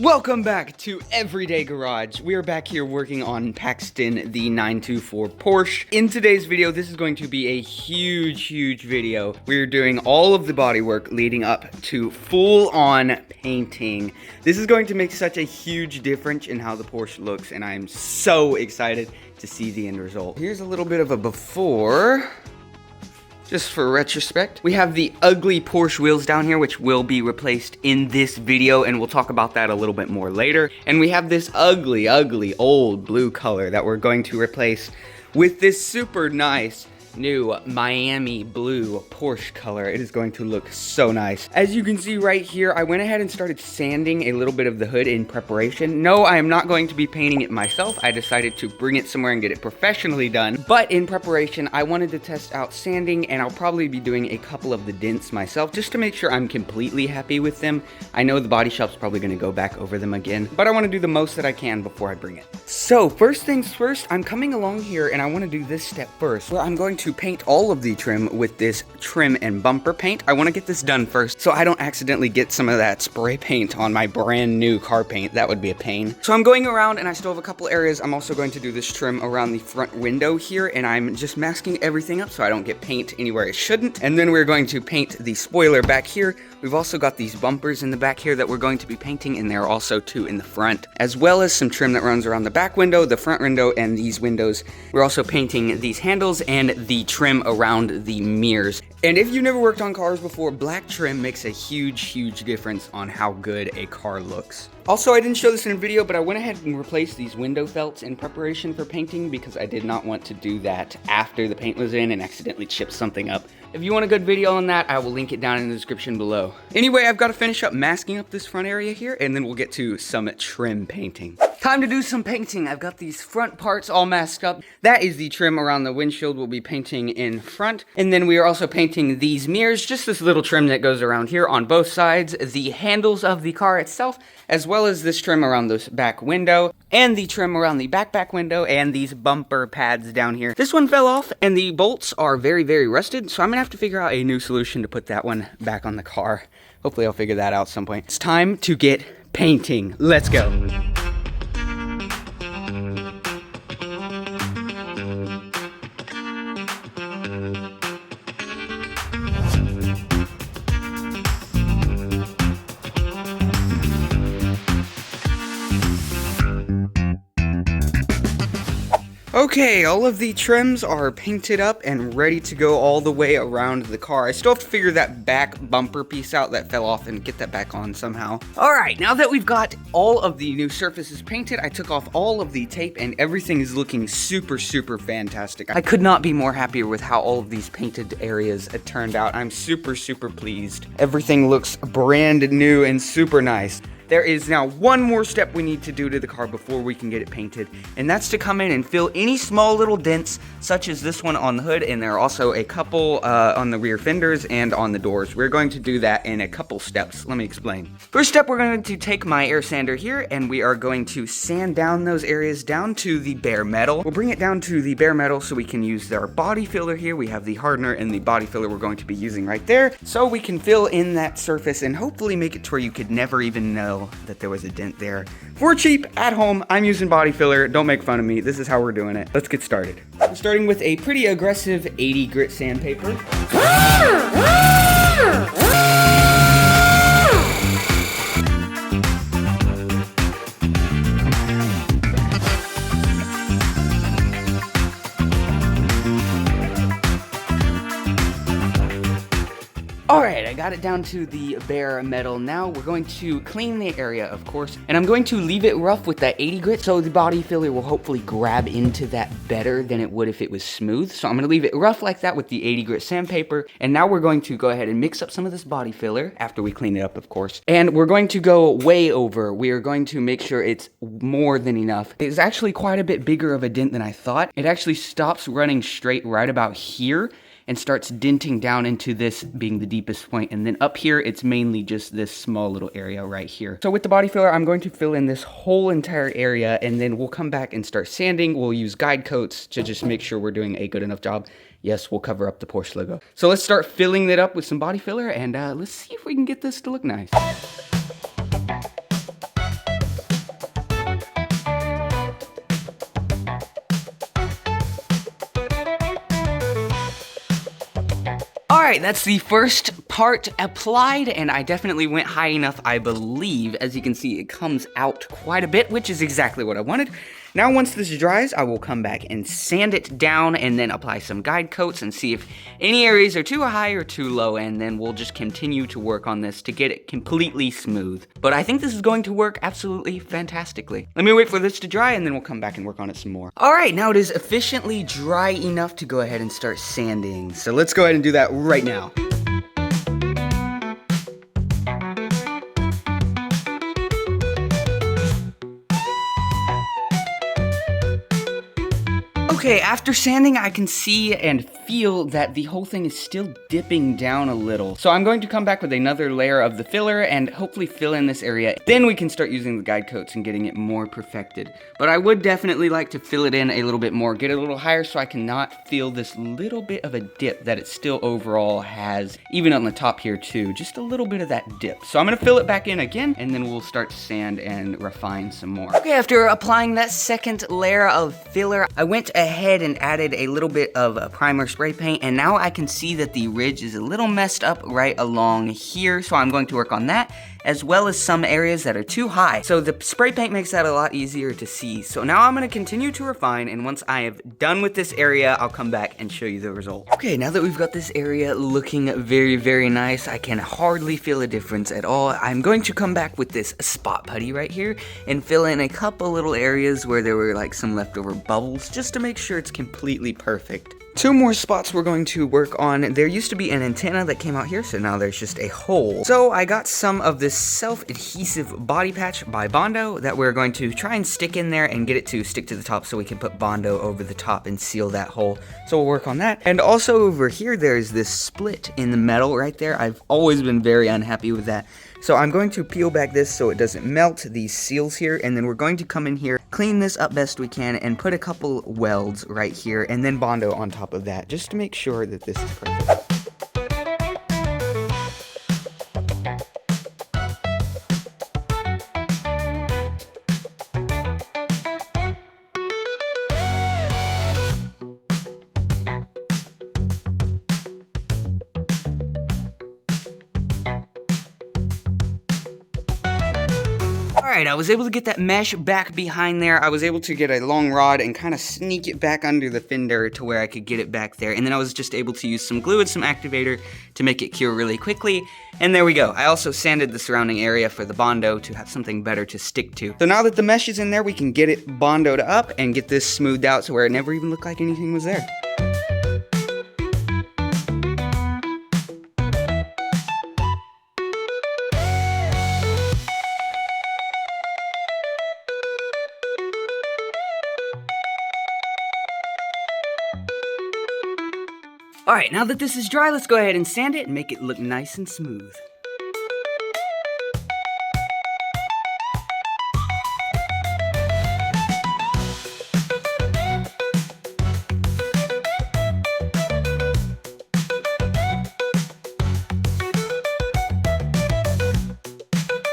Welcome back to Everyday Garage. We are back here working on Paxton, the 924 Porsche. In today's video, this is going to be a huge video. We're doing all of the bodywork leading up to full-on painting. This is going to make such a huge difference in how the Porsche looks, and I'm so excited to see the end result. Here's a little bit of a before. Just for retrospect, we have the ugly Porsche wheels down here, which will be replaced in this video, and we'll talk about that a little bit more later. And we have this ugly old blue color that we're going to replace with this super nice new Miami blue Porsche color. It is going to look so nice. As you can see right here, I went ahead and started sanding a little bit of the hood in preparation. No, I am not going to be painting it myself. I decided to bring it somewhere and get it professionally done. But in preparation, I wanted to test out sanding, and I'll probably be doing a couple of the dents myself just to make sure I'm completely happy with them. I know the body shop's probably going to go back over them again, but I want to do the most that I can before I bring it. So first things first, I'm coming along here and I want to do this step first, where I'm going to paint all of the trim with this trim and bumper paint. I want to get this done first so I don't accidentally get some of that spray paint on my brand new car paint. That would be a pain. So I'm going around and I still have a couple areas. I'm also going to do this trim around the front window here, and I'm just masking everything up so I don't get paint anywhere it shouldn't. And then we're going to paint the spoiler back here. We've also got these bumpers in the back here that we're going to be painting, and there are also two in the front, as well as some trim that runs around the back window, the front window, and these windows. We're also painting these handles and the trim around the mirrors. And if you've never worked on cars before, black trim makes a huge difference on how good a car looks. Also, I didn't show this in a video, but I went ahead and replaced these window felts in preparation for painting because I did not want to do that after the paint was in and accidentally chip something up. If you want a good video on that, I will link it down in the description below. Anyway, I've got to finish up masking up this front area here, and then we'll get to some trim painting. Time to do some painting. I've got these front parts all masked up. That is the trim around the windshield we'll be painting in front. And then we are also painting these mirrors, just this little trim that goes around here on both sides, the handles of the car itself, as well as this trim around this back window, and the trim around the back window, and these bumper pads down here. This one fell off, and the bolts are very rusted, so I'm gonna have to figure out a new solution to put that one back on the car. Hopefully I'll figure that out at some point. It's time to get painting. Let's go. Okay, all of the trims are painted up and ready to go all the way around the car. I still have to figure that back bumper piece out that fell off and get that back on somehow. Alright, now that we've got all of the new surfaces painted, I took off all of the tape and everything is looking super fantastic. I could not be more happier with how all of these painted areas turned out. I'm super pleased. Everything looks brand new and super nice. There is now one more step we need to do to the car before we can get it painted, and that's to come in and fill any small little dents, such as this one on the hood, and there are also a couple on the rear fenders and on the doors. We're going to do that in a couple steps. Let me explain. First step, we're going to take my air sander here, and we are going to sand down those areas down to the bare metal. We'll bring it down to the bare metal so we can use our body filler here. We have the hardener and the body filler we're going to be using right there, so we can fill in that surface and hopefully make it to where you could never even know that there was a dent there. For cheap, at home, I'm using body filler. Don't make fun of me. This is how we're doing it. Let's get started. We're starting with a pretty aggressive 80 grit sandpaper. Alright, I got it down to the bare metal. Now we're going to clean the area, of course, and I'm going to leave it rough with that 80 grit so the body filler will hopefully grab into that better than it would if it was smooth. So I'm going to leave it rough like that with the 80 grit sandpaper, and now we're going to go ahead and mix up some of this body filler after we clean it up, of course. And we're going to go way over. We are going to make sure it's more than enough. It's actually quite a bit bigger of a dent than I thought. It actually stops running straight right about here and starts denting down into this being the deepest point, and then up here it's mainly just this small little area right here. So with the body filler, I'm going to fill in this whole entire area, and then we'll come back and start sanding. We'll use guide coats to just make sure we're doing a good enough job. Yes, we'll cover up the Porsche logo. So let's start filling it up with some body filler, and let's see if we can get this to look nice. right, that's the first part applied, and I definitely went high enough, I believe. As you can see, it comes out quite a bit, which is exactly what I wanted. Now, once this dries, I will come back and sand it down and then apply some guide coats and see if any areas are too high or too low, and then we'll just continue to work on this to get it completely smooth. But I think this is going to work absolutely fantastically. Let me wait for this to dry, and then we'll come back and work on it some more. All right, now it is officially dry enough to go ahead and start sanding. So let's go ahead and do that right now. Okay, after sanding, I can see and feel that the whole thing is still dipping down a little. So I'm going to come back with another layer of the filler and hopefully fill in this area. Then we can start using the guide coats and getting it more perfected. But I would definitely like to fill it in a little bit more, get it a little higher so I cannot feel this little bit of a dip that it still overall has, even on the top here too, just a little bit of that dip. So I'm gonna fill it back in again, and then we'll start to sand and refine some more. Okay, after applying that second layer of filler, I went ahead and added a little bit of primer spray paint, and now I can see that the ridge is a little messed up right along here, so I'm going to work on that, as well as some areas that are too high. So the spray paint makes that a lot easier to see. So now I'm gonna continue to refine, and once I have done with this area, I'll come back and show you the result. Okay, now that we've got this area looking very, very nice, I can hardly feel a difference at all. I'm going to come back with this spot putty right here and fill in a couple little areas where there were like some leftover bubbles, just to make sure it's completely perfect. Two more spots we're going to work on. There used to be an antenna that came out here, so now there's just a hole. So I got some of this self-adhesive body patch by Bondo that we're going to try and stick in there and get it to stick to the top so we can put Bondo over the top and seal that hole. So we'll work on that. And also over here, there's this split in the metal right there. I've always been very unhappy with that. So I'm going to peel back this so it doesn't melt these seals here, and then we're going to come in here, clean this up best we can, and put a couple welds right here, and then Bondo on top of that, just to make sure that this is perfect. Alright, I was able to get that mesh back behind there. I was able to get a long rod and kind of sneak it back under the fender to where I could get it back there. And then I was just able to use some glue and some activator to make it cure really quickly. And there we go. I also sanded the surrounding area for the Bondo to have something better to stick to. So now that the mesh is in there, we can get it Bondoed up and get this smoothed out to where it never even looked like anything was there. Alright, now that this is dry, let's go ahead and sand it and make it look nice and smooth.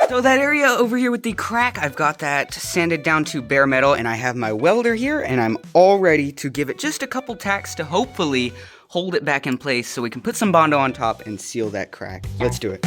So that area over here with the crack, I've got that sanded down to bare metal, and I have my welder here, and I'm all ready to give it just a couple tacks to hopefully hold it back in place so we can put some Bondo on top and seal that crack. Let's do it.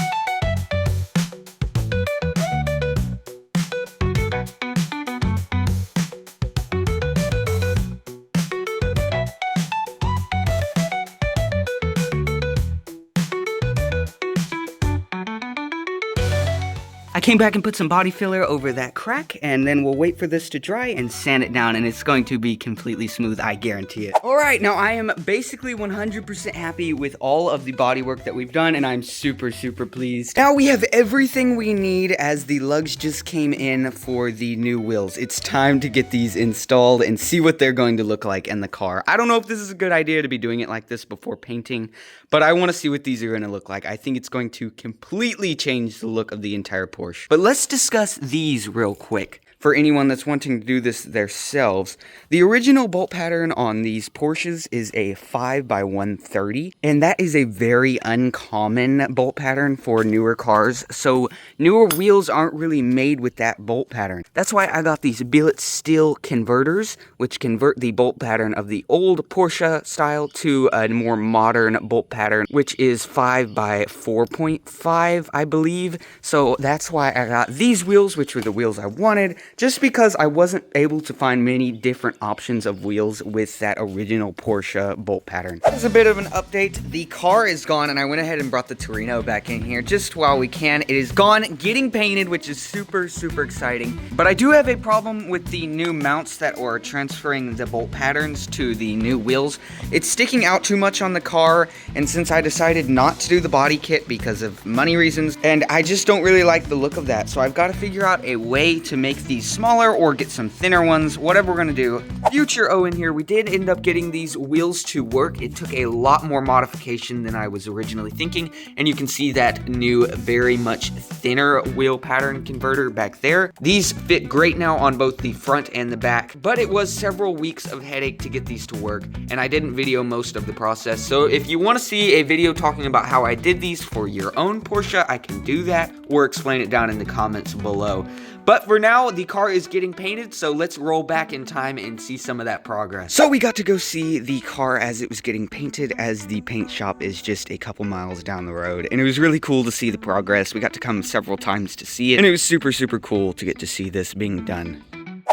I came back and put some body filler over that crack, and then we'll wait for this to dry and sand it down, and it's going to be completely smooth, I guarantee it. Alright, now I am basically 100% happy with all of the body work that we've done, and I'm super, super pleased. Now we have everything we need as the lugs just came in for the new wheels. It's time to get these installed and see what they're going to look like in the car. I don't know if this is a good idea to be doing it like this before painting, but I want to see what these are going to look like. I think it's going to completely change the look of the entire Porsche. But let's discuss these real quick. for anyone that's wanting to do this themselves. The original bolt pattern on these Porsches is a 5x130, and that is a very uncommon bolt pattern for newer cars, so newer wheels aren't really made with that bolt pattern. That's why I got these billet steel converters, which convert the bolt pattern of the old Porsche style to a more modern bolt pattern, which is 5x4.5, I believe. So that's why I got these wheels, which were the wheels I wanted, just because I wasn't able to find many different options of wheels with that original Porsche bolt pattern. As a bit of an update, the car is gone, and I went ahead and brought the Torino back in here just while we can. It is gone, getting painted, which is super exciting. But I do have a problem with the new mounts that are transferring the bolt patterns to the new wheels. It's sticking out too much on the car, and since I decided not to do the body kit because of money reasons, and I just don't really like the look of that, so I've got to figure out a way to make these smaller or get some thinner ones, whatever we're gonna do. Future Owen here, we did end up getting these wheels to work. It took a lot more modification than I was originally thinking, and you can see that new, very much thinner wheel pattern converter back there. These fit great now on both the front and the back, but it was several weeks of headache to get these to work, and I didn't video most of the process. So if you want to see a video talking about how I did these for your own Porsche, I can do that, or explain it down in the comments below. But for now, the car is getting painted, so let's roll back in time and see some of that progress. So we got to go see the car as it was getting painted, as the paint shop is just a couple miles down the road. And it was really cool to see the progress. We got to come several times to see it, and it was super cool to get to see this being done.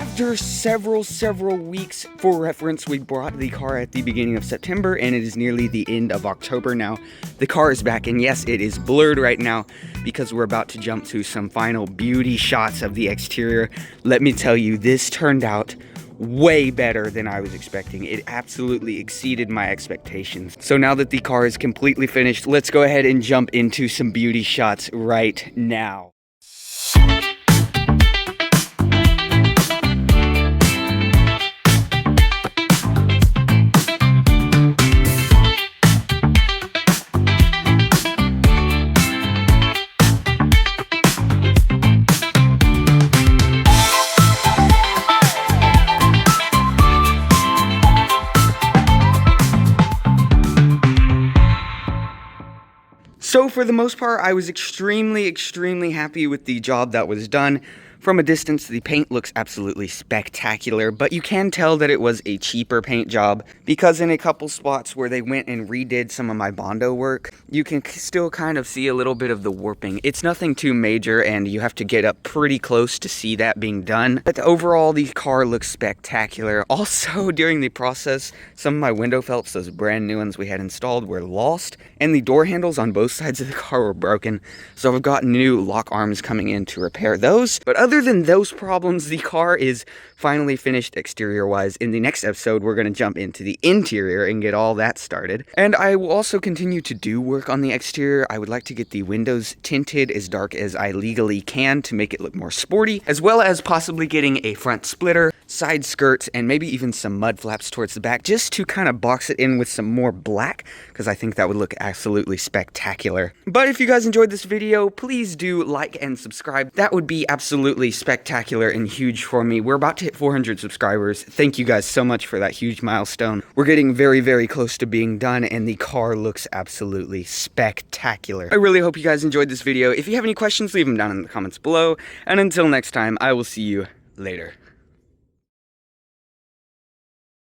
After several weeks, for reference, we brought the car at the beginning of September, and it is nearly the end of October now. The car is back, and yes, it is blurred right now because we're about to jump to some final beauty shots of the exterior. Let me tell you, this turned out way better than I was expecting. It absolutely exceeded my expectations. So now that the car is completely finished, let's go ahead and jump into some beauty shots right now. So for the most part, I was extremely happy with the job that was done. From a distance, the paint looks absolutely spectacular, but you can tell that it was a cheaper paint job because in a couple spots where they went and redid some of my Bondo work, you can still kind of see a little bit of the warping. It's nothing too major, and you have to get up pretty close to see that being done. But overall, the car looks spectacular. Also, during the process, some of my window felts, those brand new ones we had installed, were lost, and the door handles on both sides of the car were broken. So I've got new lock arms coming in to repair those. But other than those problems, the car is finally finished exterior-wise. In the next episode, we're going to jump into the interior and get all that started. And I will also continue to do work on the exterior. I would like to get the windows tinted as dark as I legally can to make it look more sporty, as well as possibly getting a front splitter, side skirts, and maybe even some mud flaps towards the back, just to kind of box it in with some more black, because I think that would look absolutely spectacular. But if you guys enjoyed this video, please do like and subscribe. That would be absolutely spectacular and huge for me. We're about to hit 400 subscribers. Thank you guys so much for that huge milestone. We're getting very close to being done, and the car looks absolutely spectacular. I really hope you guys enjoyed this video. If you have any questions, leave them down in the comments below. And until next time, I will see you later.